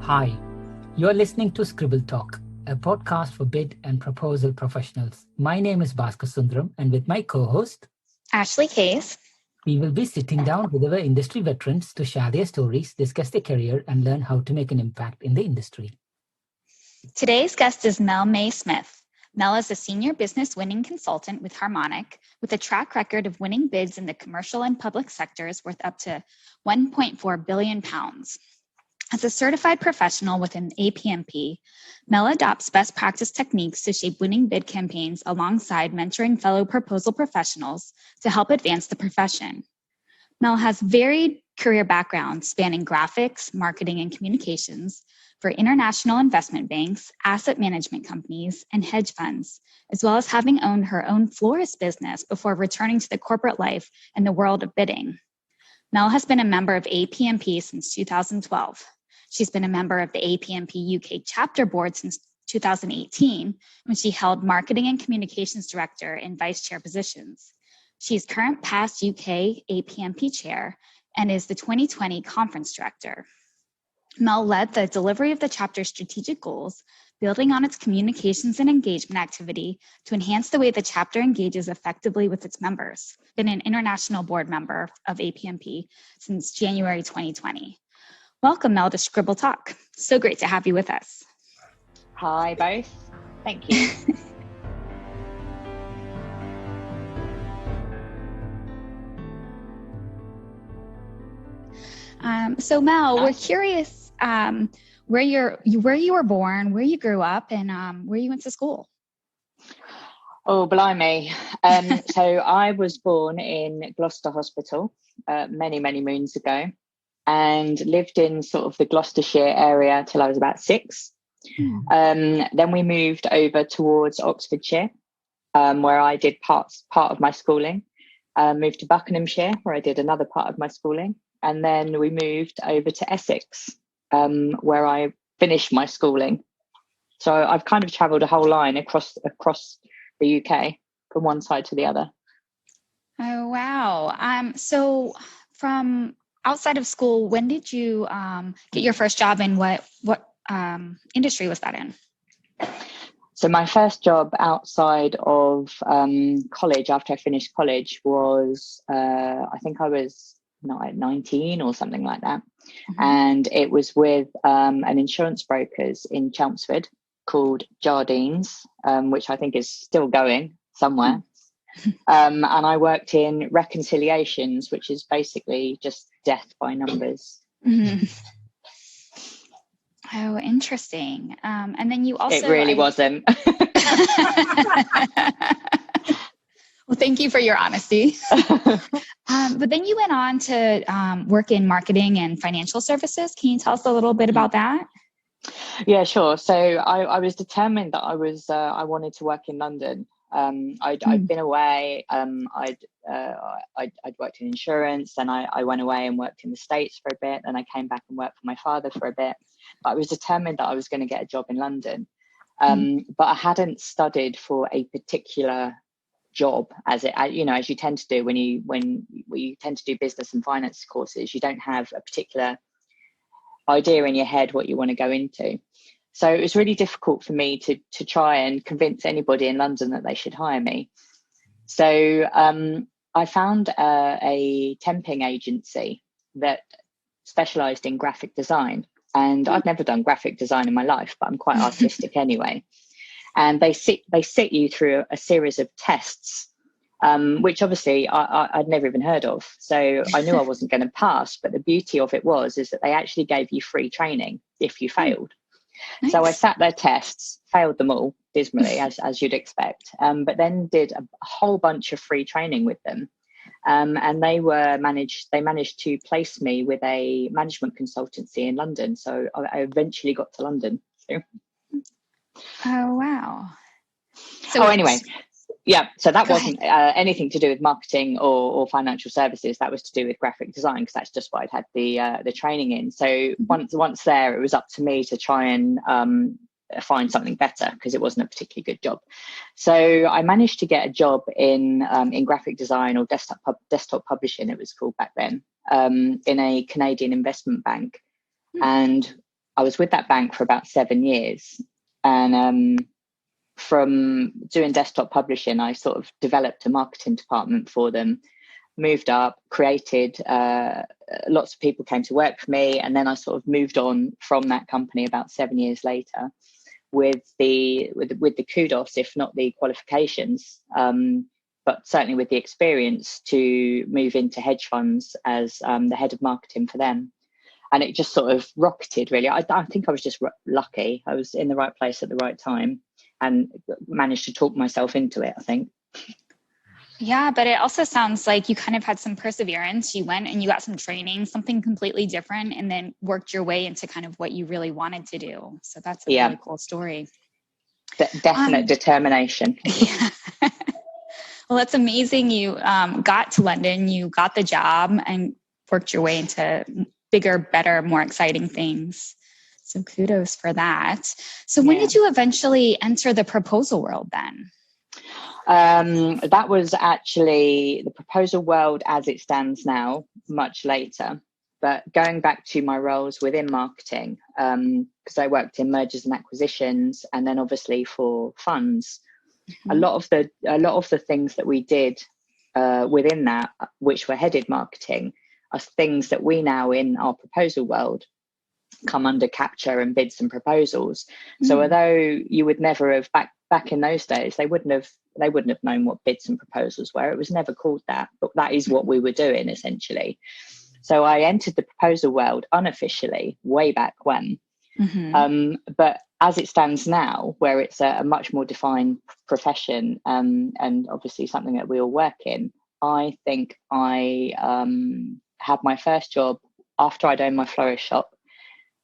Hi, you're listening to Scribble Talk, a podcast for bid and proposal professionals. My name is Bhaskar Sundaram, and with my co-host, Ashley Case, we will be sitting down with our industry veterans to share their stories, discuss their career, and learn how to make an impact in the industry. Today's guest is Mel May Smith. Mel is a senior business winning consultant with Harmonic, with a track record of winning bids in the commercial and public sectors worth up to £1.4 billion. As a certified professional within APMP, Mel adopts best practice techniques to shape winning bid campaigns alongside mentoring fellow proposal professionals to help advance the profession. Mel has varied career backgrounds spanning graphics, marketing, and communications for international investment banks, asset management companies, and hedge funds, as well as having owned her own florist business before returning to the corporate life and the world of bidding. Mel has been a member of APMP since 2012. She's been a member of the APMP UK Chapter Board since 2018, when she held Marketing and Communications Director and Vice Chair positions. She is current past UK APMP Chair and is the 2020 Conference Director. Mel led the delivery of the chapter's strategic goals, building on its communications and engagement activity to enhance the way the chapter engages effectively with its members. Been an international board member of APMP since January 2020. Welcome, Mel, to Scribble Talk. So great to have you with us. Hi, both. Thank you. So Mel, we're curious where you were born, where you grew up, and where you went to school. Oh, blimey. So I was born in Gloucester Hospital many, many moons ago, and lived in sort of the Gloucestershire area till I was about 6. Then we moved over towards Oxfordshire, where I did part of my schooling. Moved to Buckinghamshire, where I did another part of my schooling. And then we moved over to Essex, where I finished my schooling. So I've kind of travelled a whole line across the UK from one side to the other. Oh, wow. So from outside of school, when did you get your first job, and what industry was that in? So my first job outside of college, after I finished college, was I think I was 19 or something like that. Mm-hmm. And it was with an insurance brokers in Chelmsford called Jardines, which I think is still going somewhere. And I worked in reconciliations, which is basically just death by numbers. Mm-hmm. Oh, interesting. And then you also... It really wasn't. Well, thank you for your honesty. But then you went on to work in marketing and financial services. Can you tell us a little bit about that? Yeah, sure. So I was determined that I wanted to work in London. I'd been away. I'd worked in insurance, and I went away and worked in the States for a bit. And I came back and worked for my father for a bit. But I was determined that I was going to get a job in London. But I hadn't studied for a particular job, as you tend to do when you tend to do business and finance courses. You don't have a particular idea in your head what you want to go into. So it was really difficult for me to try and convince anybody in London that they should hire me. So I found a temping agency that specialised in graphic design. And I've never done graphic design in my life, but I'm quite artistic anyway. And they sit you through a series of tests, which obviously I'd never even heard of. So I knew I wasn't going to pass. But the beauty of it is that they actually gave you free training if you failed. Nice. So I sat their tests, failed them all dismally, as you'd expect, but then did a whole bunch of free training with them. And they managed to place me with a management consultancy in London. So I eventually got to London. So. Oh, wow. Anyway. Yeah, so that wasn't anything to do with marketing or financial services. That was to do with graphic design, because that's just what I'd had the training in. So once there, it was up to me to try and find something better, because it wasn't a particularly good job. So I managed to get a job in graphic design, or desktop publishing, it was called back then, in a Canadian investment bank. And I was with that bank for about 7 years, and from doing desktop publishing, I sort of developed a marketing department for them, moved up, created, lots of people came to work for me, and then I sort of moved on from that company about 7 years later with the kudos, if not the qualifications, but certainly with the experience to move into hedge funds as the head of marketing for them. And it just sort of rocketed, really. I think I was just lucky. I was in the right place at the right time and managed to talk myself into it, I think. Yeah, but it also sounds like you kind of had some perseverance. You went and you got some training, something completely different, and then worked your way into kind of what you really wanted to do. So that's a really cool story. Definite determination. Yeah. Well, that's amazing. You got to London, you got the job and worked your way into bigger, better, more exciting things. So kudos for that. So when did you eventually enter the proposal world then? That was actually the proposal world as it stands now, much later. But going back to my roles within marketing, because I worked in mergers and acquisitions, and then obviously for funds, a lot of the things that we did within that, which were headed marketing, are things that we now in our proposal world come under capture and bids and proposals. So although you would never have back in those days, they wouldn't have known what bids and proposals were. It was never called that, but that is what we were doing essentially. So I entered the proposal world unofficially way back when. But as it stands now, where it's a much more defined profession, and obviously something that we all work in, I think I had my first job after I'd owned my florist shop,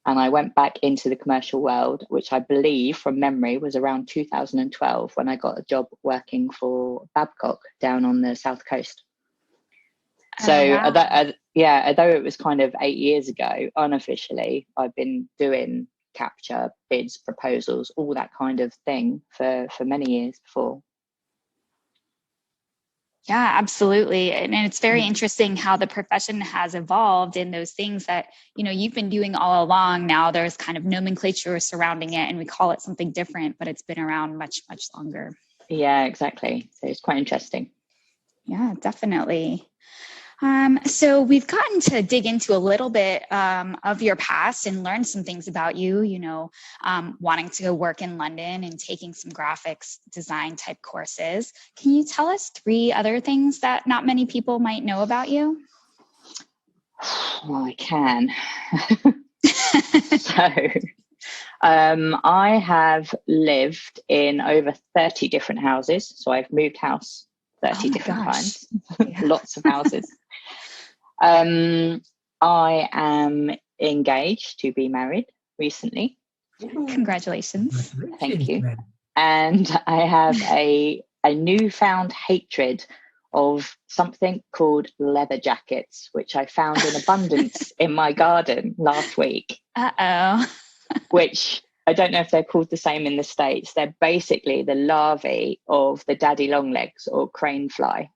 and I went back into the commercial world, which I believe from memory was around 2012 when I got a job working for Babcock down on the south coast. So although it was kind of 8 years ago, unofficially, I've been doing capture, bids, proposals, all that kind of thing for many years before. Yeah, absolutely. And it's very interesting how the profession has evolved in those things that, you've been doing all along. Now there's kind of nomenclature surrounding it and we call it something different, but it's been around much, much longer. Yeah, exactly. So it's quite interesting. Yeah, definitely. So we've gotten to dig into a little bit of your past and learn some things about you, wanting to go work in London and taking some graphics design type courses. Can you tell us 3 other things that not many people might know about you? Well, I can. So I have lived in over 30 different houses. So I've moved house 30 different times. Yeah. Lots of houses. I am engaged to be married recently. Congratulations. Thank you. And I have a newfound hatred of something called leather jackets, which I found in abundance in my garden last week. Which I don't know if they're called the same in the States. They're basically the larvae of the daddy longlegs or crane fly.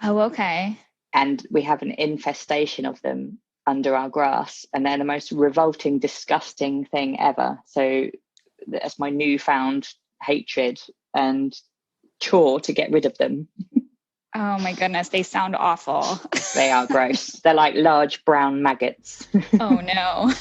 Oh, okay. And we have an infestation of them under our grass, and they're the most revolting, disgusting thing ever. So that's my newfound hatred and chore to get rid of them. Oh my goodness, they sound awful. They are gross. They're like large brown maggots. Oh no.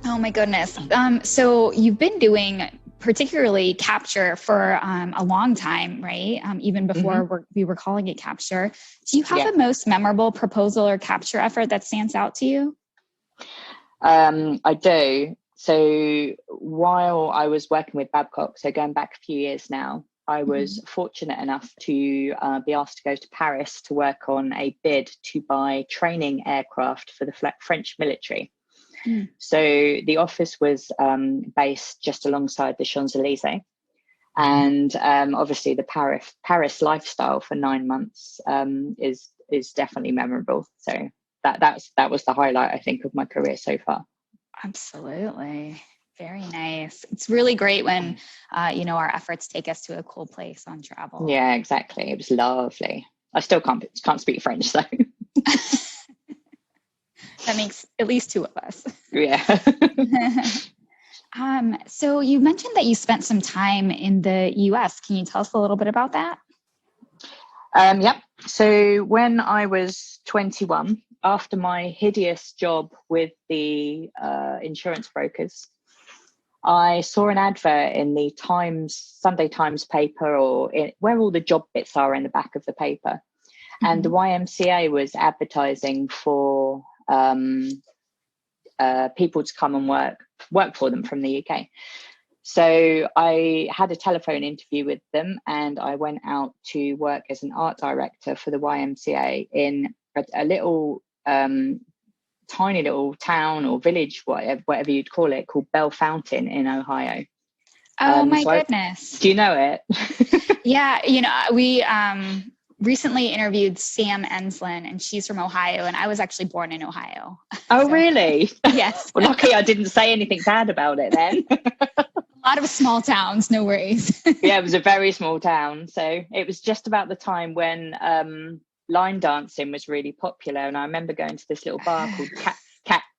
Oh my goodness. So you've been doing particularly capture for a long time, right? Even before we were calling it capture. Do you have a most memorable proposal or capture effort that stands out to you? I do. So while I was working with Babcock, so going back a few years now, I was fortunate enough to be asked to go to Paris to work on a bid to buy training aircraft for the French military. So the office was based just alongside the Champs-Élysées, and obviously the Paris lifestyle for 9 months is definitely memorable. So that was the highlight, I think, of my career so far. Absolutely. Very nice. It's really great when our efforts take us to a cool place on travel. Yeah, exactly. It was lovely. I still can't speak French, so. That makes at least two of us. Yeah. So you mentioned that you spent some time in the US. Can you tell us a little bit about that? Yep. So when I was 21, after my hideous job with the insurance brokers, I saw an advert in the Sunday Times paper, or where all the job bits are in the back of the paper. And the YMCA was advertising for people to come and work for them from the UK. So I had a telephone interview with them, and I went out to work as an art director for the YMCA in a little tiny little town or village, whatever you'd call it, called Bell Fountain in Ohio. Oh my goodness. Do you know it? Yeah, we recently interviewed Sam Enslin, and she's from Ohio, and I was actually born in Ohio. Oh, so, really? Yes. Well, lucky I didn't say anything bad about it then. A lot of small towns, no worries. Yeah, it was a very small town. So it was just about the time when line dancing was really popular, and I remember going to this little bar called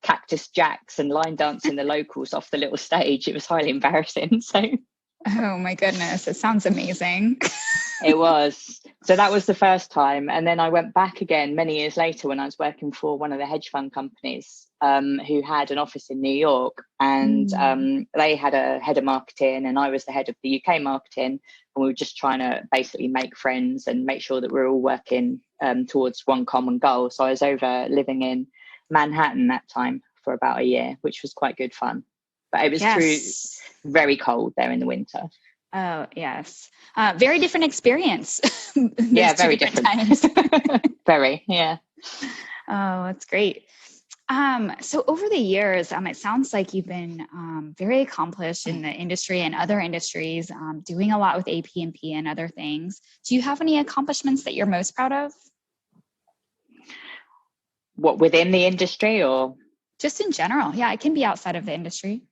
Cactus Jack's and line dancing the locals off the little stage. It was highly embarrassing. So oh my goodness, it sounds amazing. It was. So that was the first time, and then I went back again many years later when I was working for one of the hedge fund companies who had an office in New York, and they had a head of marketing, and I was the head of the UK marketing, and we were just trying to basically make friends and make sure that we're all working towards one common goal. So I was over living in Manhattan that time for about a year, which was quite good fun. But it was through very cold there in the winter. Oh, yes. Very different experience. Yeah, very different. Times. Very, yeah. Oh, that's great. So over the years, it sounds like you've been very accomplished in the industry and other industries, doing a lot with APMP and other things. Do you have any accomplishments that you're most proud of? What, within the industry or? Just in general. Yeah, it can be outside of the industry.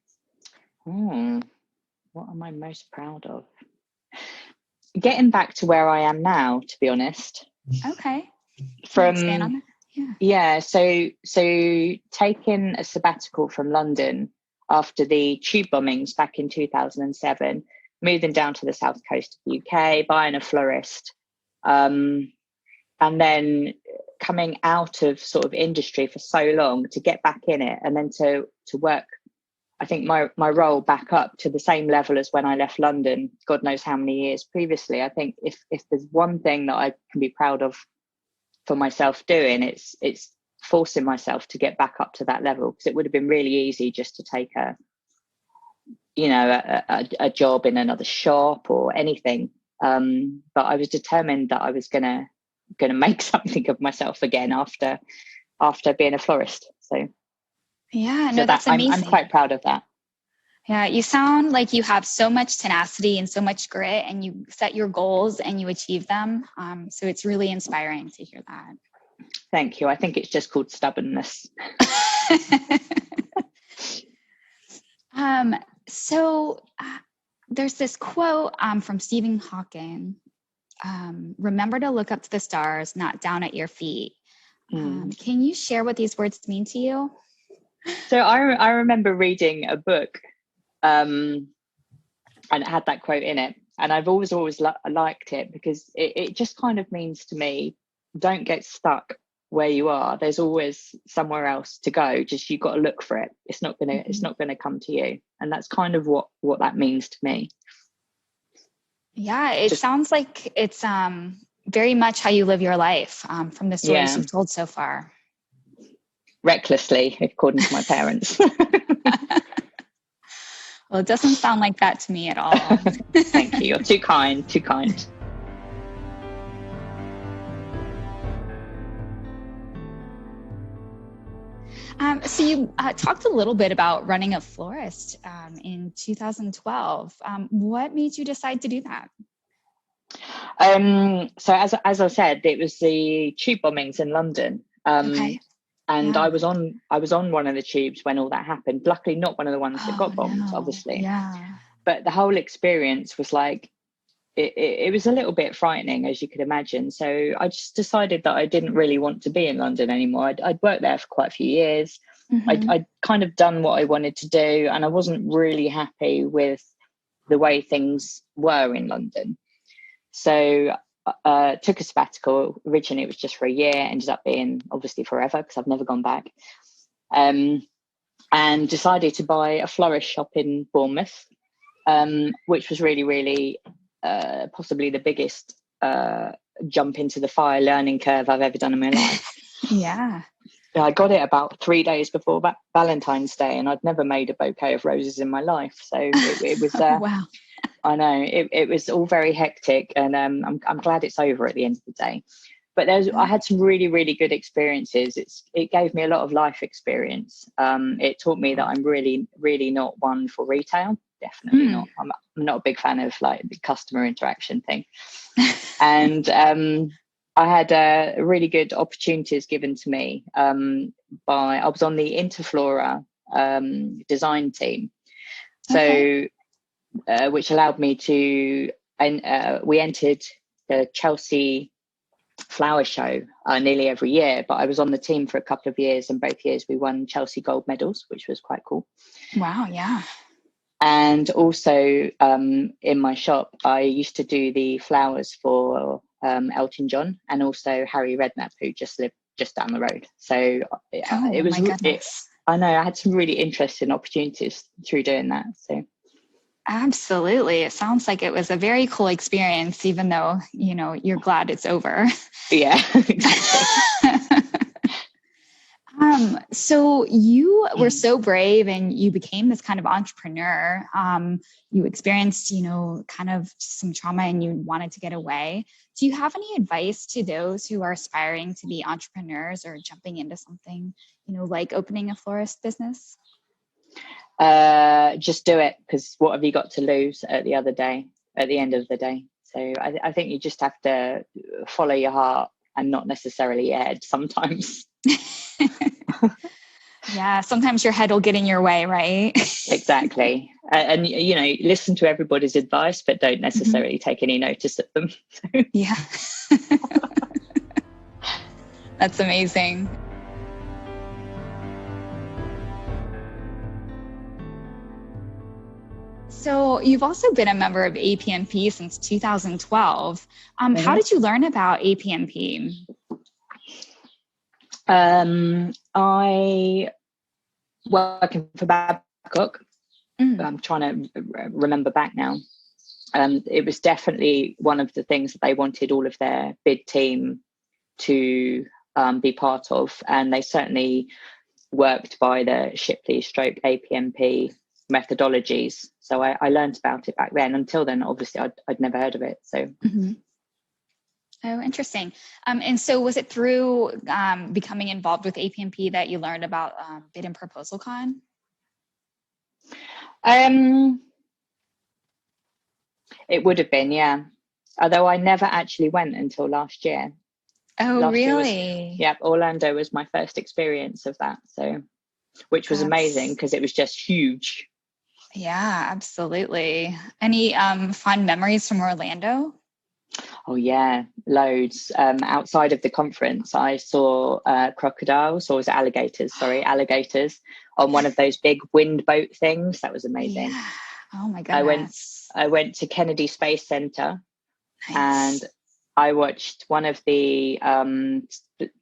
What am I most proud of? Getting back to where I am now, to be honest. Okay. From expand on that? Yeah. So taking a sabbatical from London after the tube bombings back in 2007, moving down to the south coast of the UK, buying a Florist, and then coming out of sort of industry for so long to get back in it, and then to work, I think my role back up to the same level as when I left London, God knows how many years previously. I think if there's one thing that I can be proud of for myself doing, it's forcing myself to get back up to that level, because it would have been really easy just to take a job in another shop or anything. But I was determined that I was gonna make something of myself again after being a florist. So yeah, no, that's amazing. I'm quite proud of that. Yeah, you sound like you have so much tenacity and so much grit, and you set your goals and you achieve them. So it's really inspiring to hear that. Thank you. I think it's just called stubbornness. So there's this quote from Stephen Hawking. Remember to look up to the stars, not down at your feet. Can you share what these words mean to you? So I remember reading a book and it had that quote in it, and I've always liked it, because it just kind of means to me, don't get stuck where you are. There's always somewhere else to go, just you've got to look for it. It's not gonna come to you. And that's kind of what that means to me. Yeah, it sounds like it's very much how you live your life, from the stories you've told so far. Recklessly, according to my parents. Well, it doesn't sound like that to me at all. Thank you. You're too kind. So you talked a little bit about running a florist in 2012. What made you decide to do that? So as I said, it was the tube bombings in London. Okay. And I was on one of the tubes when all that happened. Luckily, not one of the ones that got bombed, obviously. Yeah. But the whole experience was like, it was a little bit frightening, as you could imagine. So I just decided that I didn't really want to be in London anymore. I'd worked there for quite a few years. I'd kind of done what I wanted to do, and I wasn't really happy with the way things were in London. So took a sabbatical. Originally it was just for a year, ended up being obviously forever because I've never gone back. And decided to buy a Florist shop in Bournemouth, which was really, really possibly the biggest jump into the fire learning curve I've ever done in my life. Yeah. I got it about 3 days before Valentine's Day, and I'd never made a bouquet of roses in my life. So it was wow. I know it was all very hectic, and I'm glad it's over at the end of the day. But I had some really, really good experiences. It gave me a lot of life experience. It taught me that I'm really, really not one for retail. Definitely not. I'm not a big fan of like the customer interaction thing. And I had really good opportunities given to me I was on the Interflora design team. So, which allowed me to, and we entered the Chelsea flower show nearly every year, but I was on the team for a couple of years, and both years we won Chelsea gold medals, which was quite cool. Wow. Yeah. And also in my shop, I used to do the flowers for Elton John and also Harry Redknapp, who just lived just down the road. So it was, I know I had some really interesting opportunities through doing that. So absolutely. It sounds like it was a very cool experience, even though, you're glad it's over. Yeah, exactly. So you were so brave and you became this kind of entrepreneur. You experienced, kind of some trauma and you wanted to get away. Do you have any advice to those who are aspiring to be entrepreneurs or jumping into something, like opening a florist business? Just do it, because what have you got to lose at the end of the day? So I think you just have to follow your heart and not necessarily your head sometimes. Yeah, sometimes your head will get in your way, right? Exactly. And listen to everybody's advice, but don't necessarily take any notice of them. Yeah. That's amazing. So you've also been a member of APMP since 2012. How did you learn about APMP? I working for Babcock. I'm trying to remember back now. It was definitely one of the things that they wanted all of their bid team to be part of, and they certainly worked by the Shipley stroke APMP methodologies. So I learned about it back then. Until then, obviously, I'd never heard of it. So. Oh, interesting. And so was it through becoming involved with APMP that you learned about Bid and Proposal Con? It would have been, yeah. Although I never actually went until last year. Oh, really? Orlando was my first experience of that. So, which was amazing because it was just huge. Yeah, absolutely. Any fond memories from Orlando? Oh yeah, loads. Outside of the conference, I saw crocodiles, or was it alligators? Sorry, alligators on one of those big wind boat things. That was amazing. Yeah. Oh my goodness. I went to Kennedy Space Center, and I watched one of the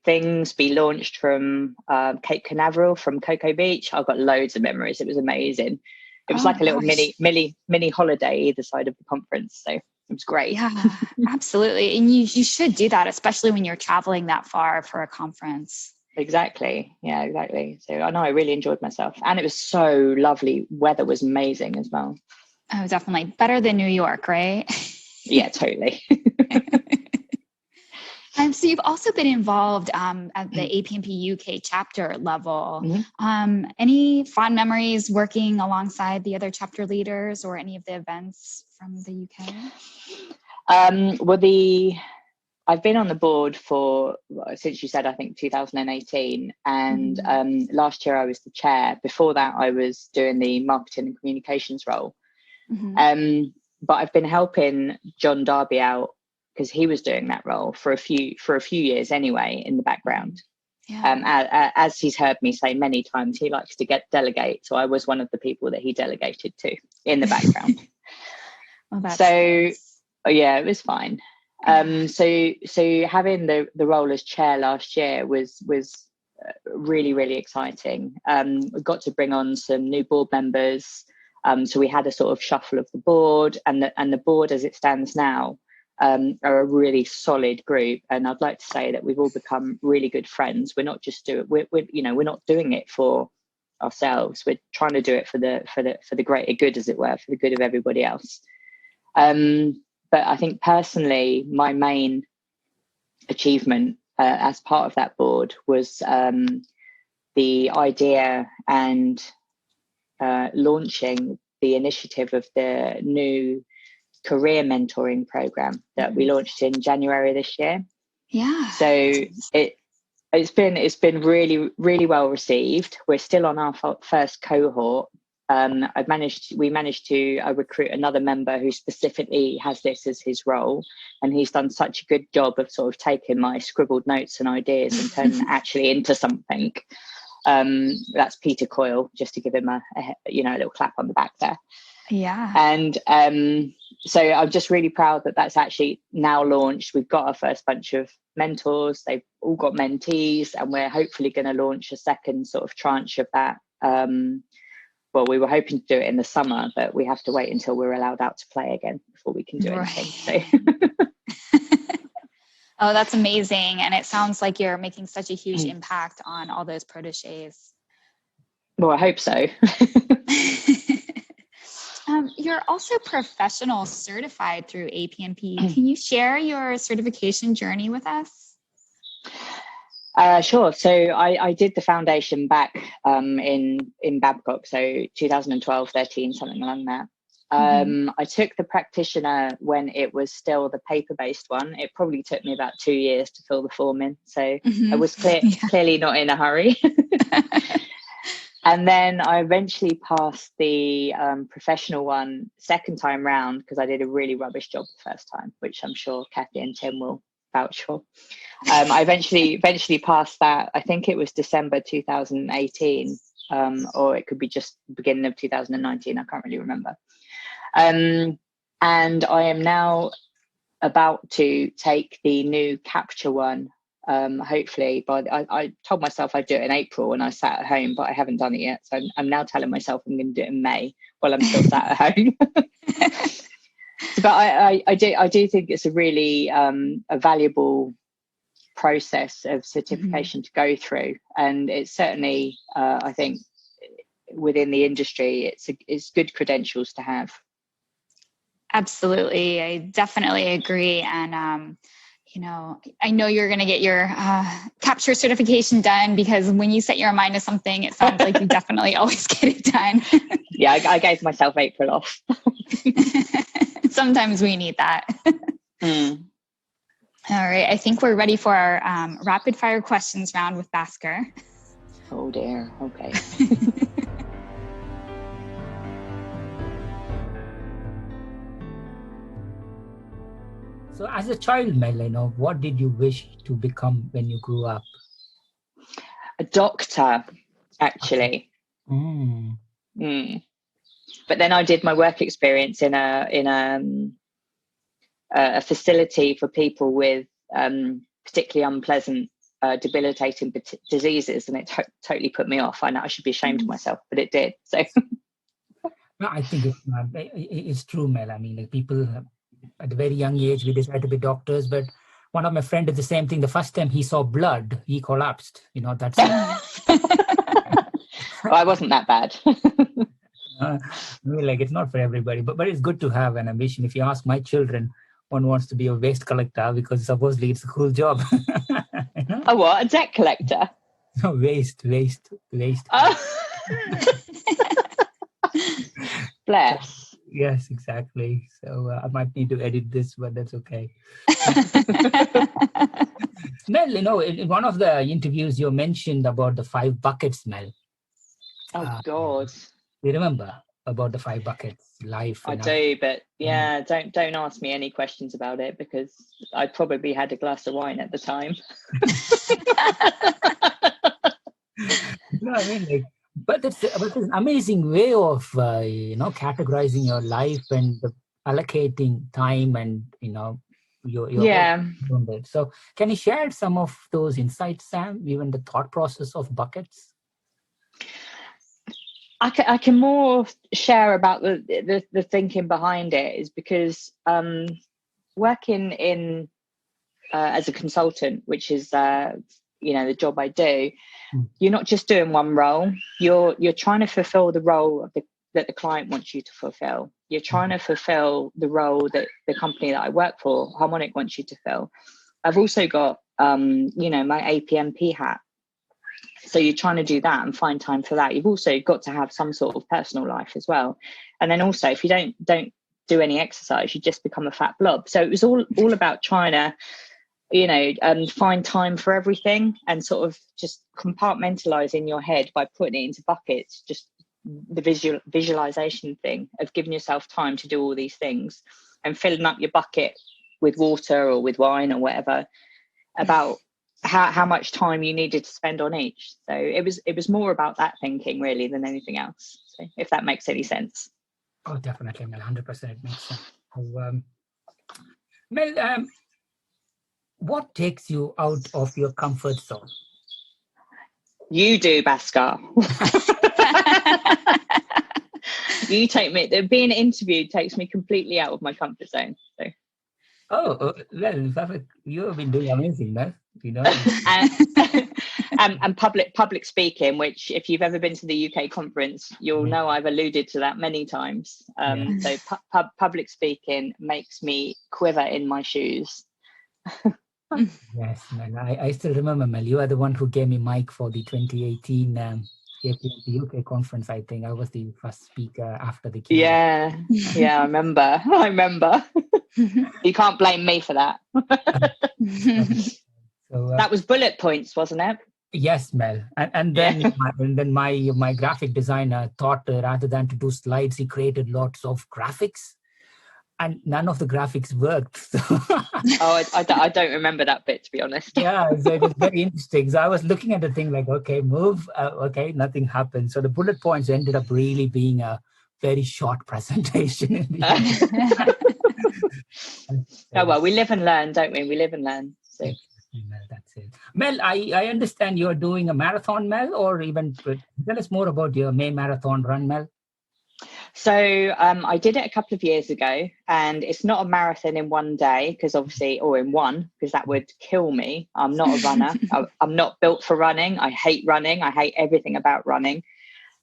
things be launched from Cape Canaveral, from Cocoa Beach. I've got loads of memories. It was amazing. It was like a little mini holiday either side of the conference. So it was great. Yeah, absolutely. And you should do that, especially when you're traveling that far for a conference. Exactly. Yeah, exactly. So I know I really enjoyed myself, and it was so lovely. Weather was amazing as well. Oh, definitely. Better than New York, right? Yeah, totally. So you've also been involved at the APMP UK chapter level. Any fond memories working alongside the other chapter leaders or any of the events from the UK? I've been on the board since you said, I think 2018. And last year I was the chair. Before that, I was doing the marketing and communications role. but I've been helping John Darby out because he was doing that role for a few years anyway in the background. As he's heard me say many times, he likes to delegate. So I was one of the people that he delegated to in the background. Yeah, it was fine. So having the role as chair last year was really, really exciting. We got to bring on some new board members. So we had a sort of shuffle of the board, and the board as it stands now are a really solid group. And I'd like to say that we've all become really good friends. We're not just we're not doing it for ourselves. We're trying to do it for the greater good, as it were, for the good of everybody else. But I think personally, my main achievement as part of that board was the idea and launching the initiative of the new career mentoring program that we launched in January this year. Yeah. So it's been really, really well received. We're still on our first cohort. We managed to recruit another member who specifically has this as his role, and he's done such a good job of sort of taking my scribbled notes and ideas and turning it actually into something. That's Peter Coyle, just to give him a little clap on the back there. Yeah. And so I'm just really proud that that's actually now launched. We've got our first bunch of mentors. They've all got mentees, and we're hopefully going to launch a second sort of tranche of that. Well, we were hoping to do it in the summer, but we have to wait until we're allowed out to play again before we can do anything. So. Oh, that's amazing. And it sounds like you're making such a huge impact on all those proteges. Well, I hope so. You're also professional certified through APMP. Can you share your certification journey with us? Sure. So I did the foundation back in Babcock, so 2012, 13, something along that. I took the practitioner when it was still the paper-based one. It probably took me about 2 years to fill the form in. So I was clearly not in a hurry. And then I eventually passed the professional one second time round because I did a really rubbish job the first time, which I'm sure Kathy and Tim will vouch for. I eventually passed that. I think it was December 2018, or it could be just beginning of 2019. I can't really remember. And I am now about to take the new capture one. Hopefully, but I told myself I'd do it in April when I sat at home, but I haven't done it yet. So I'm now telling myself I'm going to do it in May while I'm still sat at home. But I do think it's a really a valuable process of certification to go through, and it's certainly I think within the industry it's good credentials to have. Absolutely, I definitely agree, and I know you're going to get your capture certification done because when you set your mind to something, it sounds like you definitely always get it done. Yeah, I gave myself April off. Sometimes we need that. All right. I think we're ready for our rapid fire questions round with Bhaskar. Oh dear. Okay. So as a child, Mel, what did you wish to become when you grew up? A doctor, actually. But then I did my work experience in a facility for people with particularly unpleasant, debilitating diseases, and it totally put me off. I know I should be ashamed of myself, but it did. So, no, I think it's true, Mel. I mean, like people at a very young age we decide to be doctors, but one of my friends did the same thing. The first time he saw blood, he collapsed. That's well, I wasn't that bad. It's not for everybody, but it's good to have an ambition. If you ask my children, one wants to be a waste collector because supposedly it's a cool job. A what? A debt collector? No, waste. Oh. Bless. Yes, exactly. So I might need to edit this, but that's okay. Mel, in one of the interviews you mentioned about the 5 buckets, Mel. Oh, God. You remember? about the 5 buckets life? I do, but yeah, don't ask me any questions about it, because I probably had a glass of wine at the time. No, I mean, like, but it's an amazing way of categorizing your life and allocating time and your Yeah. So can you share some of those insights, Sam? Even the thought process of buckets. I can more share about the thinking behind it, is because working in as a consultant, which is the job I do, you're not just doing one role. You're trying to fulfill the role that the client wants you to fulfill. You're trying to fulfill the role that the company that I work for, Harmonic, wants you to fill. I've also got my APMP hat. So you're trying to do that and find time for that. You've also got to have some sort of personal life as well. And then also, if you don't do any exercise, you just become a fat blob. So it was all about trying to, find time for everything, and sort of just compartmentalize in your head by putting it into buckets. Just the visualization thing of giving yourself time to do all these things, and filling up your bucket with water or with wine or whatever, about how much time you needed to spend on each. So it was more about that thinking really than anything else. So if that makes any sense. Oh, definitely, Mel. 100% it makes sense. Mel, what takes you out of your comfort zone? You do, Bhaskar. You take me. Being interviewed takes me completely out of my comfort zone. So. Oh, well, perfect. You have been doing amazing, Mel. And public speaking, which if you've ever been to the UK conference, you'll know I've alluded to that many times. So public speaking makes me quiver in my shoes. Yes, Mel. I still remember, Mel. You are the one who gave me mic for the 2018 APMP UK conference. I think I was the first speaker after the keynote. Yeah, I remember. You can't blame me for that. So that was bullet points, wasn't it? Yes, Mel. And then my graphic designer thought rather than to do slides, he created lots of graphics, and none of the graphics worked. So I don't remember that bit, to be honest. Yeah, so it was very interesting. So I was looking at the thing like, okay, move, okay, nothing happened. So the bullet points ended up really being a very short presentation. In the Oh, well, we live and learn, don't we? We live and learn. So. Mel, that's it. Mel, I understand you're doing a marathon, Mel, or even tell us more about your May marathon run, Mel. So I did it a couple of years ago, and it's not a marathon in one day, because obviously, or in one, because that would kill me. I'm not a runner. I'm not built for running. I hate running. I hate everything about running.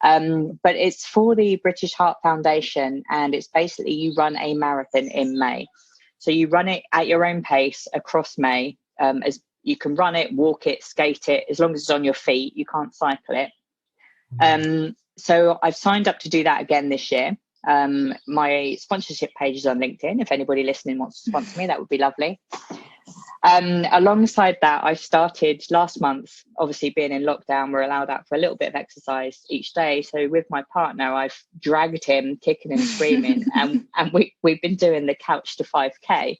But it's for the British Heart Foundation, and it's basically you run a marathon in May. So you run it at your own pace across May. As you can run it, walk it, skate it, as long as it's on your feet. You can't cycle it. So I've signed up to do that again this year. My sponsorship page is on LinkedIn. If anybody listening wants to sponsor me, that would be lovely. Alongside that, I started last month. Obviously, being in lockdown, we're allowed out for a little bit of exercise each day. So with my partner, I've dragged him kicking and screaming, and we've been doing the couch to 5K.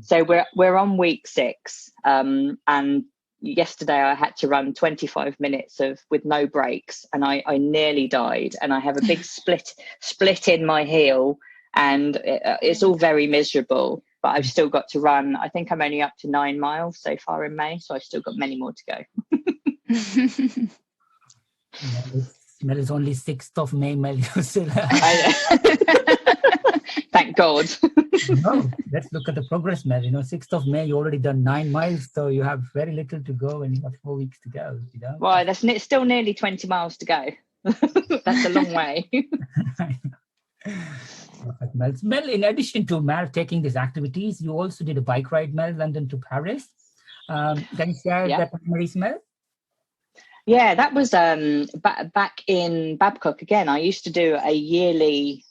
So we're on week 6, and yesterday I had to run 25 minutes with no breaks, and I nearly died, and I have a big split in my heel, and it's all very miserable, but I've still got to run. I think I'm only up to 9 miles so far in May, so I've still got many more to go. Mel, it's only 6th of May, Mel. You still Thank God. No, let's look at the progress, Mel. 6th of May, you already done 9 miles, so you have very little to go, and you have 4 weeks to go. Well, that's still nearly 20 miles to go. That's a long way. Perfect, Mel. Mel, in addition to taking these activities, you also did a bike ride, Mel, London to Paris. Can you share that memories, Mel? Yeah, that was back in Babcock again. I used to do a yearly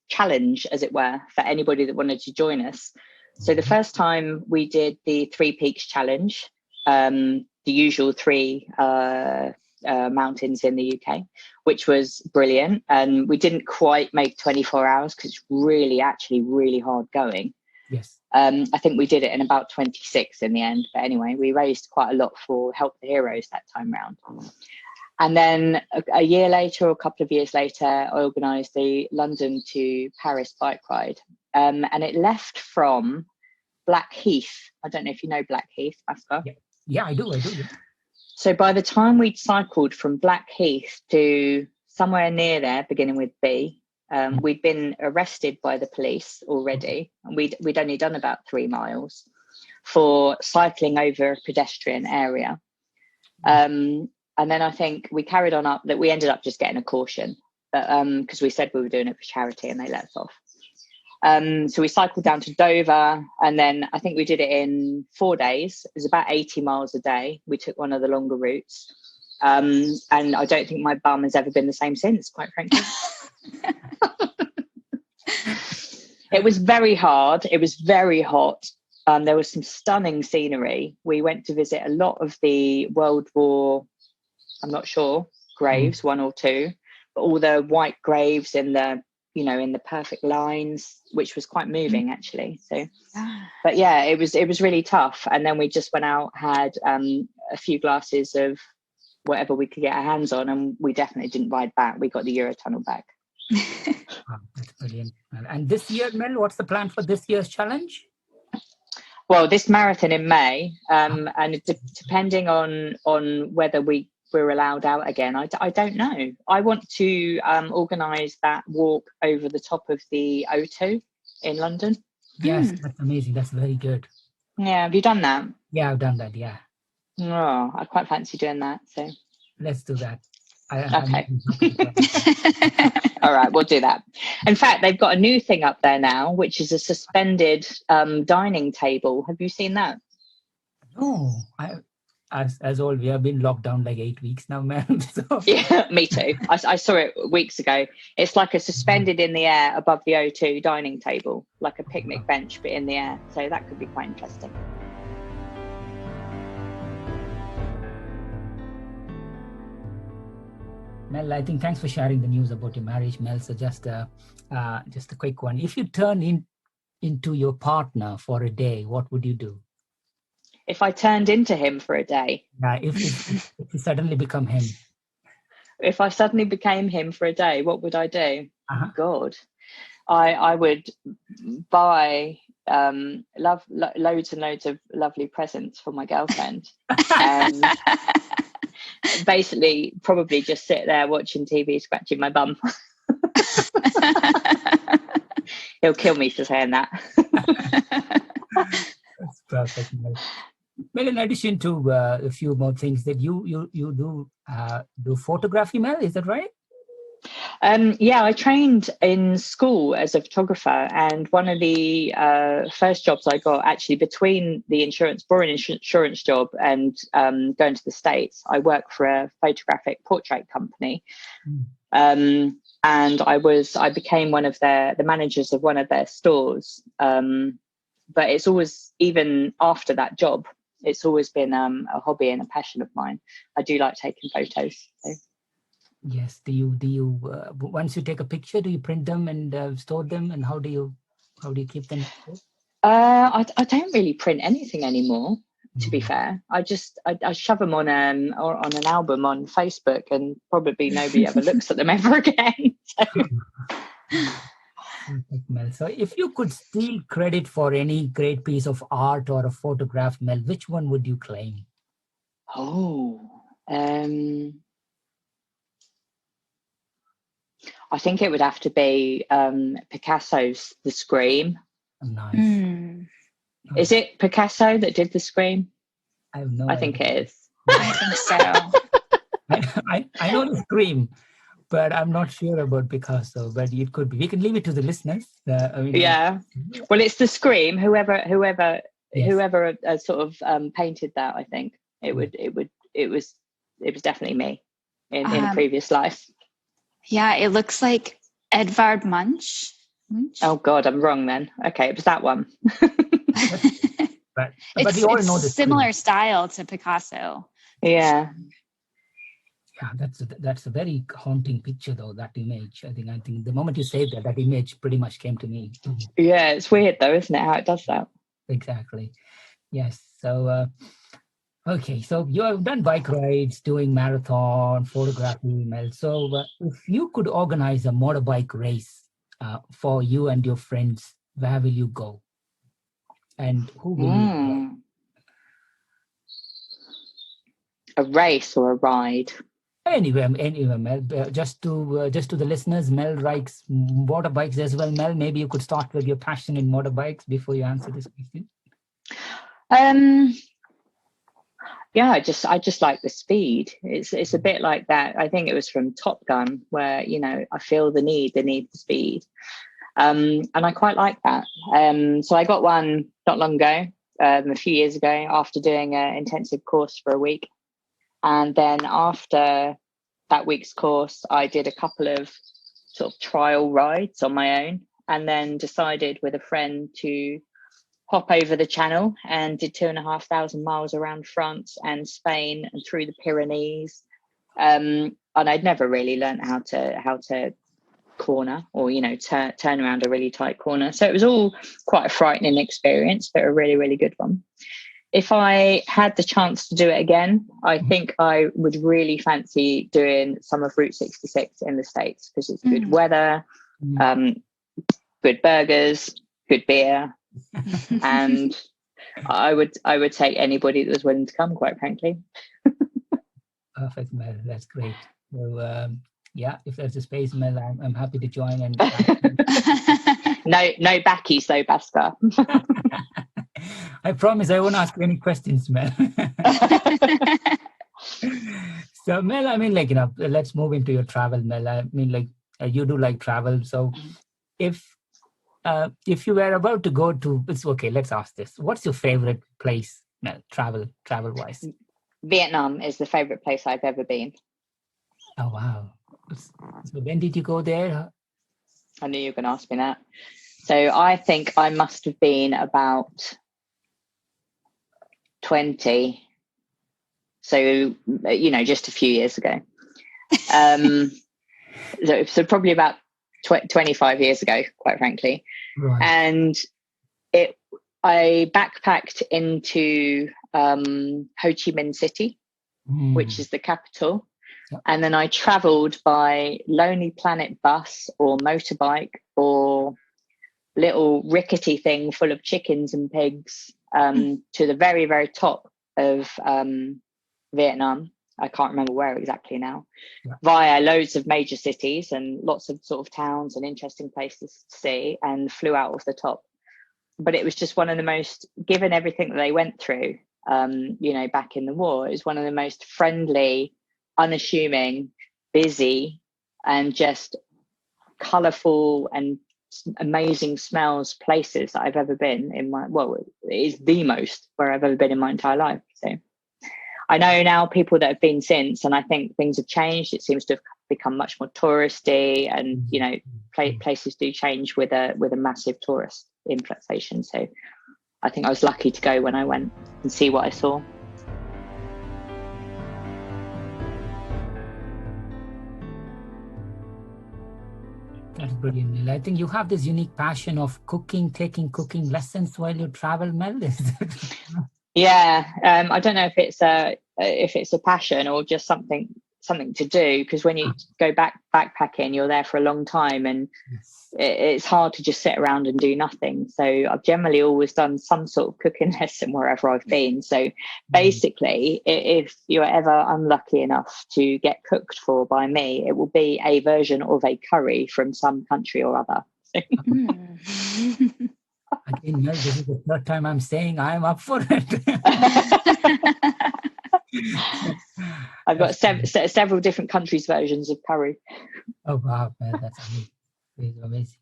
challenge, as it were, for anybody that wanted to join us. So the first time we did the 3 Peaks challenge, the usual 3 mountains in the UK, which was brilliant. And we didn't quite make 24 hours because it's really hard going. Yes. I think we did it in about 26 in the end. But anyway, we raised quite a lot for Help the Heroes that time round. And then a year later, or a couple of years later, I organised the London to Paris bike ride. And it left from Blackheath. I don't know if you know Blackheath, Bhaskar. Yeah, I do. Yeah. So by the time we'd cycled from Blackheath to somewhere near there, beginning with B, we'd been arrested by the police already. And we'd only done about 3 miles for cycling over a pedestrian area. And then I think we carried on up, that we ended up just getting a caution, because we said we were doing it for charity and they let us off. So we cycled down to Dover, and then I think we did it in 4 days. It was about 80 miles a day. We took one of the longer routes. And I don't think my bum has ever been the same since, quite frankly. It was very hard. It was very hot. There was some stunning scenery. We went to visit a lot of the World War, I'm not sure, graves, 1 or 2, but all the white graves in the, in the perfect lines, which was quite moving actually. So, but yeah, it was really tough. And then we just went out, had a few glasses of whatever we could get our hands on, and we definitely didn't ride back. We got the Eurotunnel back. Wow, that's brilliant. And this year, Mel, what's the plan for this year's challenge? Well, this marathon in May, and depending on whether we're allowed out again, I don't know. I want to organise that walk over the top of the O2 in London. Yes, that's amazing. That's very good. Yeah, have you done that? Yeah, I've done that, yeah. Oh, I quite fancy doing that, so. Let's do that. Okay. All right, we'll do that. In fact, they've got a new thing up there now, which is a suspended dining table. Have you seen that? No, as all, we have been locked down like 8 weeks now, man. So. Yeah, me too. I saw it weeks ago. It's like a suspended in the air above the O2 dining table, like a picnic bench, but in the air. So that could be quite interesting. Mel, I think thanks for sharing the news about your marriage, Mel. So just a quick one. If you turn into your partner for a day, what would you do? If I turned into him for a day? If you suddenly become him. If I suddenly became him for a day, what would I do? God, I would buy loads and loads of lovely presents for my girlfriend. Basically, probably just sit there watching TV, scratching my bum. He'll kill me for saying that. That's perfect. Well, in addition to a few more things that you do photography, Mel, is that right? Yeah, I trained in school as a photographer, and one of the first jobs I got, actually between the boring insurance job and going to the States, I worked for a photographic portrait company. And I became one of the managers of one of their stores. But it's always, even after that job, it's always been a hobby and a passion of mine. I do like taking photos. So. Yes. Do you once you take a picture, do you print them and store them, and how do you keep them? I don't really print anything anymore. To be fair, I shove them on an album on Facebook, and probably nobody ever looks at them ever again. So if you could steal credit for any great piece of art or a photograph, Mel, which one would you claim? I think it would have to be Picasso's The Scream. Nice. Is it Picasso that did The Scream? I have no idea. I think it is. I think so. I know The Scream, but I'm not sure about Picasso. But it could be. We can leave it to the listeners. Yeah. Well, it's The Scream. Whoever sort of painted that, I think it was definitely me in a previous life. Yeah, it looks like Edvard Munch. Oh God, I'm wrong then. Okay, it was that one. But we all know this. Similar style to Picasso. Yeah. Yeah, that's a very haunting picture, though, that image. I think the moment you said that image pretty much came to me. Yeah, it's weird though, isn't it, how it does that? Exactly. Yes. So, okay. So you have done bike rides, doing marathon, photography, Mel. So if you could organize a motorbike race for you and your friends, where will you go? And who will you go? A race or a ride? Anyway, Mel. Just to the listeners, Mel likes motorbikes as well. Mel, maybe you could start with your passion in motorbikes before you answer this question. Yeah, I just like the speed. It's a bit like that. I think it was from Top Gun, where I feel the need for speed, and I quite like that. So I got one not long ago, a few years ago, after doing an intensive course for a week. And then after that week's course, I did a couple of sort of trial rides on my own, and then decided with a friend to hop over the channel and did 2,500 miles around France and Spain and through the Pyrenees. And I'd never really learned how to corner or turn around a really tight corner. So it was all quite a frightening experience, but a really, really good one. If I had the chance to do it again, I think I would really fancy doing some of Route 66 in the States, because it's good weather, good burgers, good beer, and I would take anybody that was willing to come, quite frankly. Perfect, Mel. That's great. So yeah, if there's a space, Mel, I'm happy to join. And no backies though, Bhaskar. I promise I won't ask you any questions, Mel. So, Mel, I mean, let's move into your travel, Mel. I mean, you do like travel. So if you were about to go to, it's okay, let's ask this. What's your favorite place, Mel, travel-wise? Vietnam is the favorite place I've ever been. Oh, wow. So when did you go there? I knew you were going to ask me that. So I think I must have been about 20. So, just a few years ago. So probably about 25 years ago, quite frankly. Right. And I backpacked into Ho Chi Minh City, which is the capital. Yep. And then I traveled by Lonely Planet bus or motorbike or little rickety thing full of chickens and pigs to the very, very top of Vietnam. I can't remember where exactly now. Yeah. Via loads of major cities and lots of sort of towns and interesting places to see, and flew out of the top. But it was just one of the most, given everything that they went through, back in the war, it was one of the most friendly, unassuming, busy, and just colourful and amazing smells places that I've ever been in it is the most where I've ever been in my entire life. So I know now people that have been since, and I think things have changed. It seems to have become much more touristy, and places do change with a massive tourist inflation. So I think I was lucky to go when I went and see what I saw. That's brilliant, Mel. I think you have this unique passion of cooking, taking cooking lessons while you travel, Mel. Yeah, I don't know if it's a passion or just something to do, because when you go backpacking, you're there for a long time, and it's hard to just sit around and do nothing. So I've generally always done some sort of cooking lesson wherever I've been. So basically, if you're ever unlucky enough to get cooked for by me, it will be a version of a curry from some country or other. Again, Mel, this is the third time I'm saying I'm up for it. I've got several different countries' versions of curry. Oh, wow, man, that's amazing.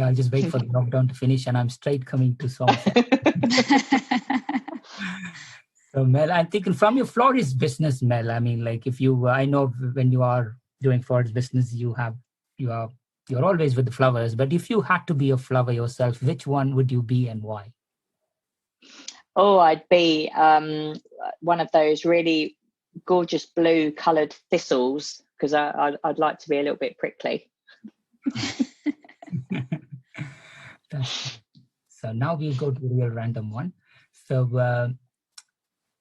I'll just wait for the lockdown to finish and I'm straight coming to songs. So, Mel, I think from your florist business, Mel, I mean, I know when you are doing florist business, you're always with the flowers, but if you had to be a flower yourself, which one would you be and why? Oh, I'd be one of those really gorgeous blue coloured thistles because I'd like to be a little bit prickly. So now we'll go to the real random one. So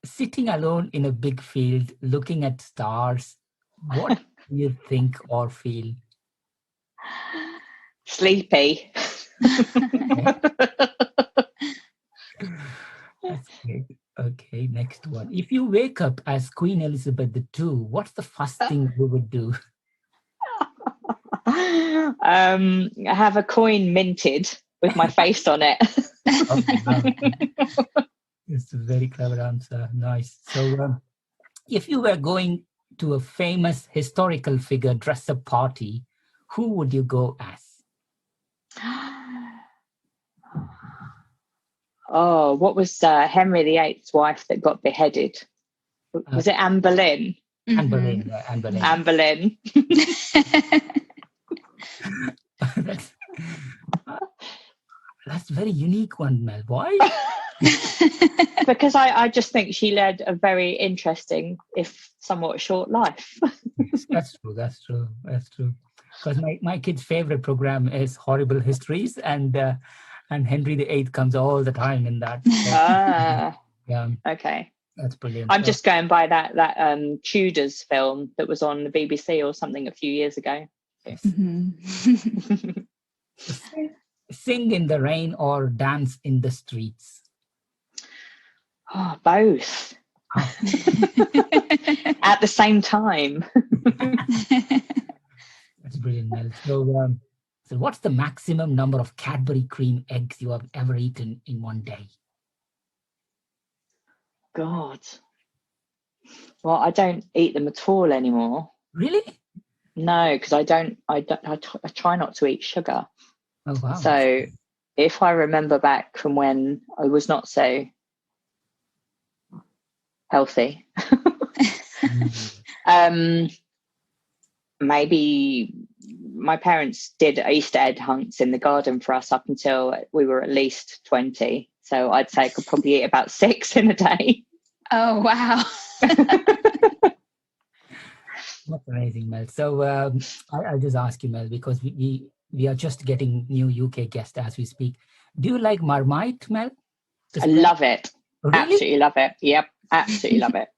sitting alone in a big field, looking at stars, what do you think or feel? Sleepy. That's great. Okay, next one. If you wake up as Queen Elizabeth II, what's the first thing you would do? Have a coin minted with my face on it. It's a very clever answer. Nice. So if you were going to a famous historical figure dress-up party, who would you go as? Oh, what was Henry VIII's wife that got beheaded? Was it Anne Boleyn? Anne Boleyn. Anne Boleyn. Anne Boleyn. That's a very unique one, Mel. Why? Because I just think she led a very interesting, if somewhat short life. Yes, that's true. That's true. That's true. Because my kid's favorite program is Horrible Histories, and Henry VIII comes all the time in that. Yeah. Okay. That's brilliant. I'm just going by that Tudors film that was on the BBC or something a few years ago. Sing in the rain or dance in the streets? Oh, both. At the same time. That's brilliant, Mel. So what's the maximum number of Cadbury cream eggs you have ever eaten in one day? God. Well, I don't eat them at all anymore. Really? No, because I try not to eat sugar. Oh, wow. So if I remember back from when I was not so healthy, maybe my parents did Easter egg hunts in the garden for us up until we were at least 20. So I'd say I could probably eat about 6 in a day. Oh, wow. That's amazing, Mel. So I'll just ask you, Mel, because we are just getting new UK guests as we speak. Do you like Marmite, Mel? I love it. Really? Absolutely love it. Yep, absolutely love it.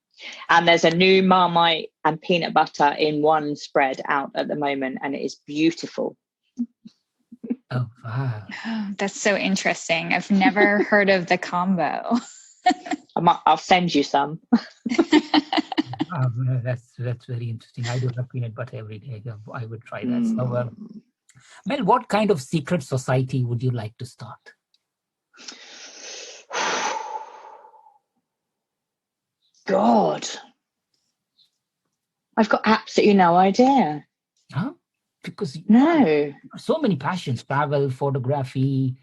And there's a new Marmite and peanut butter in one spread out at the moment, and it is beautiful. Oh, wow. Oh, that's so interesting. I've never heard of the combo. I'll send you some. That's very interesting. I do have peanut butter every day. I would try that. So, Mel, what kind of secret society would you like to start? God, I've got absolutely no idea. Huh? Because no, so many passions: travel, photography,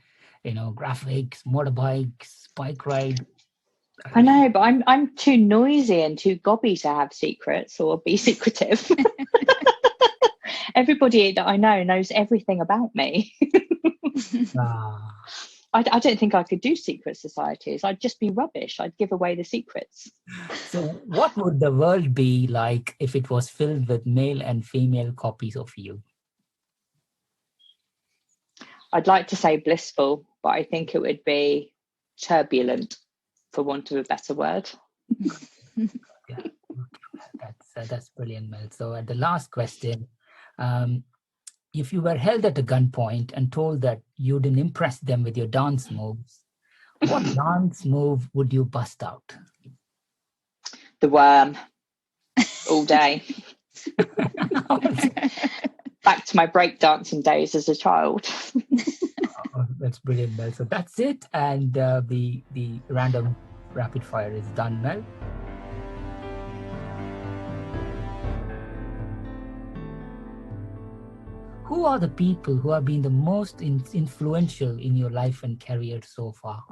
graphics, motorbikes, bike ride. I know, but I'm too noisy and too gobby to have secrets or be secretive. Everybody that I know knows everything about me. I don't think I could do secret societies. I'd just be rubbish. I'd give away the secrets. So what would the world be like if it was filled with male and female copies of you? I'd like to say blissful, but I think it would be turbulent, for want of a better word. Yeah, that's brilliant, Mel. So at the last question, if you were held at a gunpoint and told that you didn't impress them with your dance moves, what dance move would you bust out? The worm. All day. Back to my breakdancing days as a child. Oh, that's brilliant, Mel. So that's it. And the random rapid fire is done, Mel. Who are the people who have been the most influential in your life and career so far?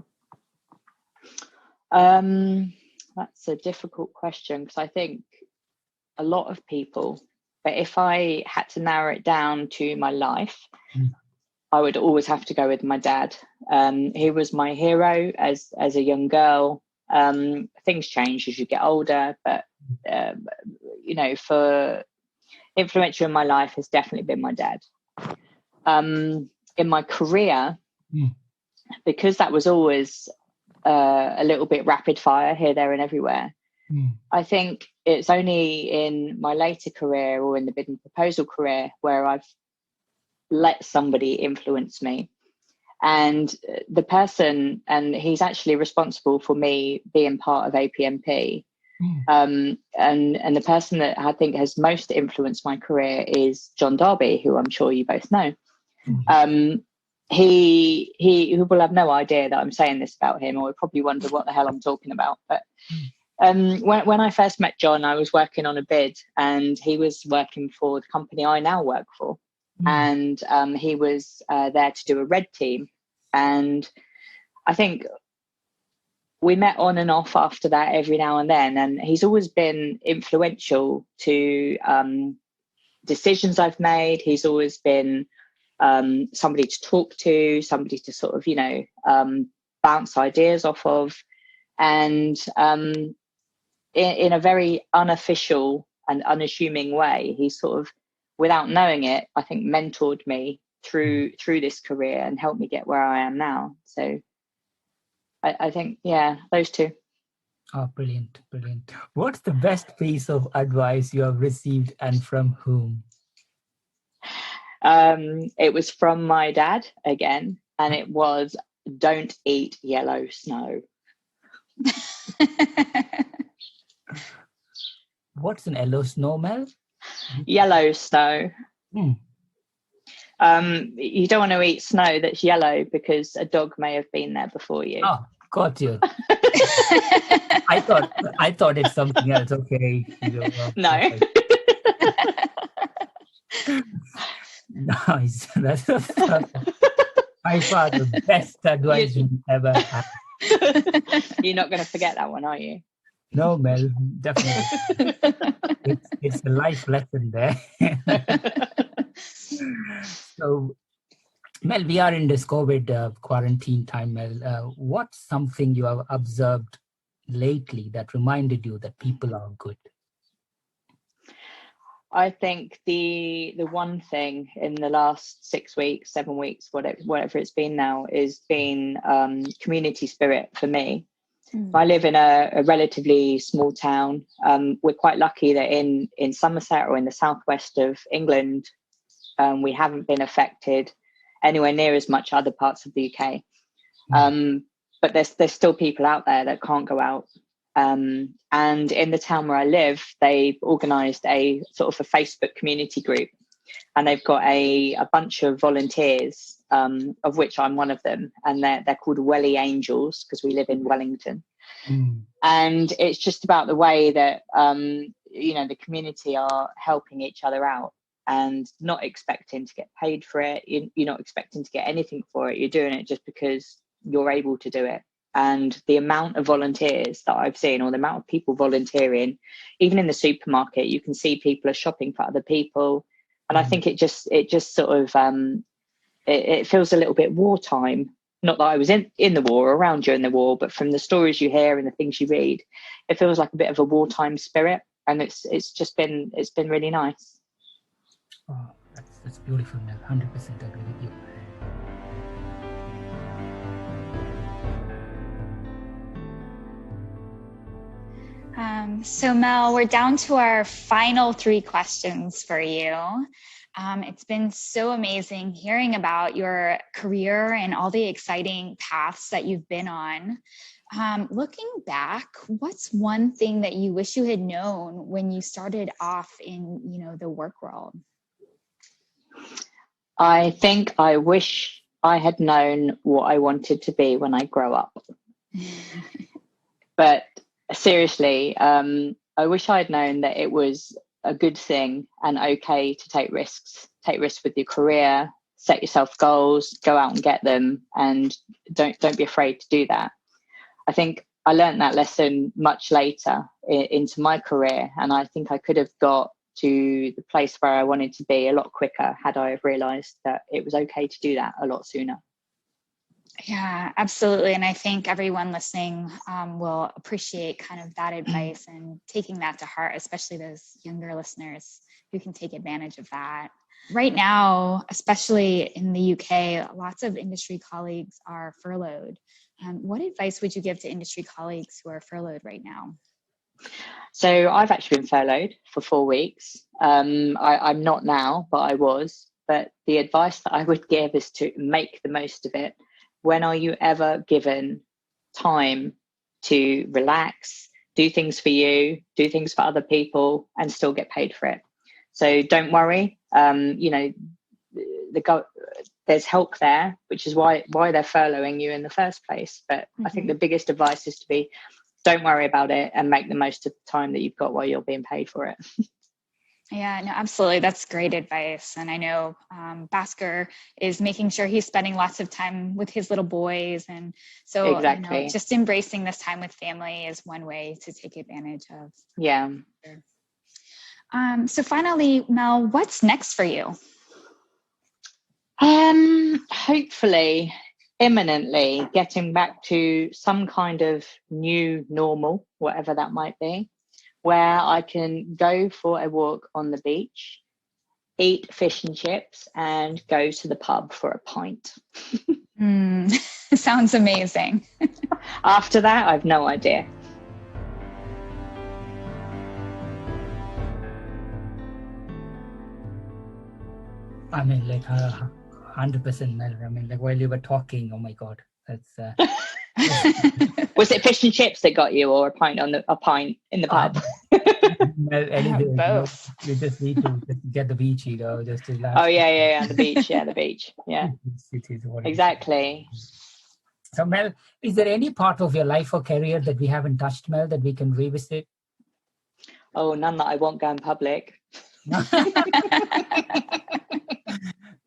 That's a difficult question because I think a lot of people, but if I had to narrow it down to my life, I would always have to go with my dad. He was my hero as a young girl. Things change as you get older, but for influential in my life has definitely been my dad. In my career, because that was always a little bit rapid fire here, there and everywhere, I think it's only in my later career or in the bid and proposal career where I've let somebody influence me. And the person, and he's actually responsible for me being part of APMP. And the person that I think has most influenced my career is John Darby, who I'm sure you both know. He will have no idea that I'm saying this about him, or will probably wonder what the hell I'm talking about. But when I first met John, I was working on a bid, and he was working for the company I now work for. And he was there to do a red team. And I think we met on and off after that every now and then. And he's always been influential to decisions I've made. He's always been somebody to talk to, somebody to sort of, bounce ideas off of. And in a very unofficial and unassuming way, he sort of, without knowing it, I think mentored me through this career and helped me get where I am now. So I think, those two. Oh, brilliant. What's the best piece of advice you have received, and from whom? It was from my dad again, and it was, don't eat yellow snow. What's an yellow snow, Mel? Yellow snow. You don't want to eat snow that's yellow because a dog may have been there before you. Oh, got you. I thought it's something else. Okay. No. Nice. That's by far the best advice you ever had. You're not going to forget that one, are you? No, Mel, definitely. It's a life lesson there. So, Mel, we are in this COVID quarantine time, Mel. What's something you have observed lately that reminded you that people are good? I think the one thing in the last 6 weeks, 7 weeks, whatever it's been now, is been community spirit for me. I live in a relatively small town. We're quite lucky that in Somerset or in the southwest of England, we haven't been affected anywhere near as much other parts of the UK. But there's still people out there that can't go out. And in the town where I live, they've organised a sort of a Facebook community group, and they've got a bunch of volunteers, of which I'm one of them, and they're called Welly Angels because we live in Wellington. And it's just about the way that the community are helping each other out and not expecting to get paid for it. You're not expecting to get anything for it. You're doing it just because you're able to do it. And the amount of volunteers that I've seen, or the amount of people volunteering, even in the supermarket, you can see people are shopping for other people. And I think it just sort of, it feels a little bit wartime. Not that I was in the war or around during the war, but from the stories you hear and the things you read, it feels like a bit of a wartime spirit. And it's been really nice. Oh, that's beautiful, Mel. 100% agree with you. So Mel, we're down to our final 3 questions for you. It's been so amazing hearing about your career and all the exciting paths that you've been on. Looking back, what's one thing that you wish you had known when you started off in, the work world? I think I wish I had known what I wanted to be when I grow up. But seriously, I wish I had known that it was a good thing and okay to take risks with your career, set yourself goals, go out and get them, and don't be afraid to do that. I think I learned that lesson much later into my career, and I think I could have got to the place where I wanted to be a lot quicker had I have realised that it was okay to do that a lot sooner. Yeah, absolutely. And I think everyone listening will appreciate kind of that advice and taking that to heart, especially those younger listeners who can take advantage of that. Right now, especially in the UK, lots of industry colleagues are furloughed. What advice would you give to industry colleagues who are furloughed right now? So I've actually been furloughed for 4 weeks. I'm not now, but I was. But the advice that I would give is to make the most of it. When are you ever given time to relax, do things for you, do things for other people, and still get paid for it? So don't worry. There's help there, which is why they're furloughing you in the first place. But I think the biggest advice is to don't worry about it and make the most of the time that you've got while you're being paid for it. Yeah, no, absolutely. That's great advice. And I know Bhaskar is making sure he's spending lots of time with his little boys. And so exactly. Just embracing this time with family is one way to take advantage of. Yeah. So finally, Mel, what's next for you? Hopefully, imminently getting back to some kind of new normal, whatever that might be, where I can go for a walk on the beach, eat fish and chips, and go to the pub for a pint. Sounds amazing. After that, I've no idea. I mean, like 100%, Mel. I mean, like while you were talking, oh my God, that's. Was it fish and chips that got you, or a pint in the pub? Well, anyway, both. You just need to just get the beach, just to relax. Oh yeah, the beach, the beach, yeah. It is what exactly. So, Mel, is there any part of your life or career that we haven't touched, Mel, that we can revisit? Oh, none that I won't go in public.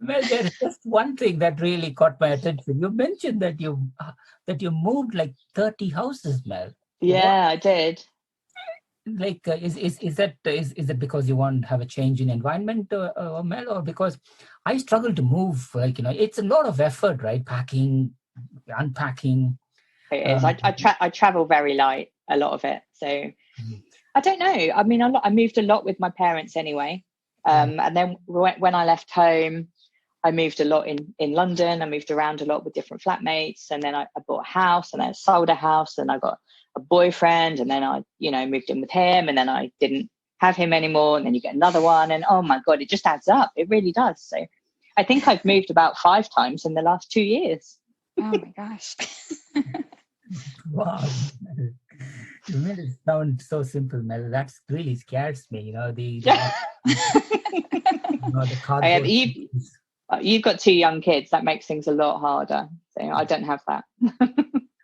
Well, there's just one thing that really caught my attention. You mentioned that you moved like 30 houses, Mel. Yeah, I did. Like, is it because you want to have a change in environment, Mel, or because I struggle to move? Like, it's a lot of effort, right? Packing, unpacking. It is. I travel very light, a lot of it. So I don't know. I mean, I moved a lot with my parents anyway. And then when I left home, I moved a lot in London. I moved around a lot with different flatmates. And then I bought a house, and then I sold a house, and I got a boyfriend, and then I, moved in with him, and then I didn't have him anymore. And then you get another one, and oh my God, it just adds up. It really does. So I think I've moved about 5 times in the last 2 years. Oh my gosh. Wow. You made it sound so simple, Mel. That really scares me. You've got 2 young kids. That makes things a lot harder. So I don't have that.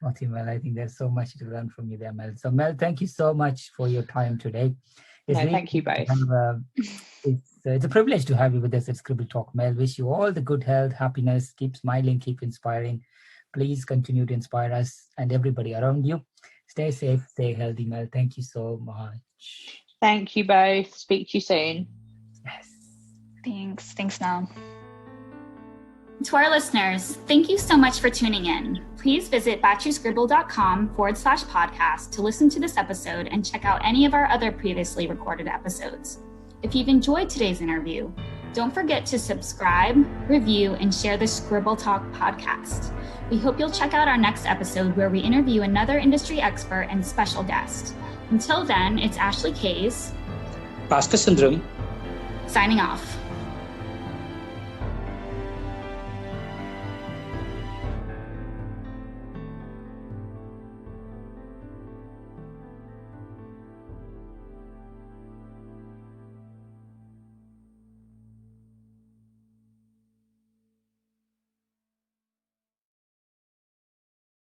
Okay, Mel, I think there's so much to learn from you there, Mel. So, Mel, thank you so much for your time today. Thank you both. It's a privilege to have you with us at Scribble Talk, Mel. Wish you all the good health, happiness. Keep smiling, keep inspiring. Please continue to inspire us and everybody around you. Stay safe, stay healthy, Mel. Thank you so much. Thank you both. Speak to you soon. Yes. Thanks, Mel. To our listeners, thank you so much for tuning in. Please visit batchyscribble.com/podcast to listen to this episode and check out any of our other previously recorded episodes. If you've enjoyed today's interview, don't forget to subscribe, review, and share the Scribble Talk podcast. We hope you'll check out our next episode where we interview another industry expert and special guest. Until then, it's Ashley Kays, Bhaskar Sundram, signing off.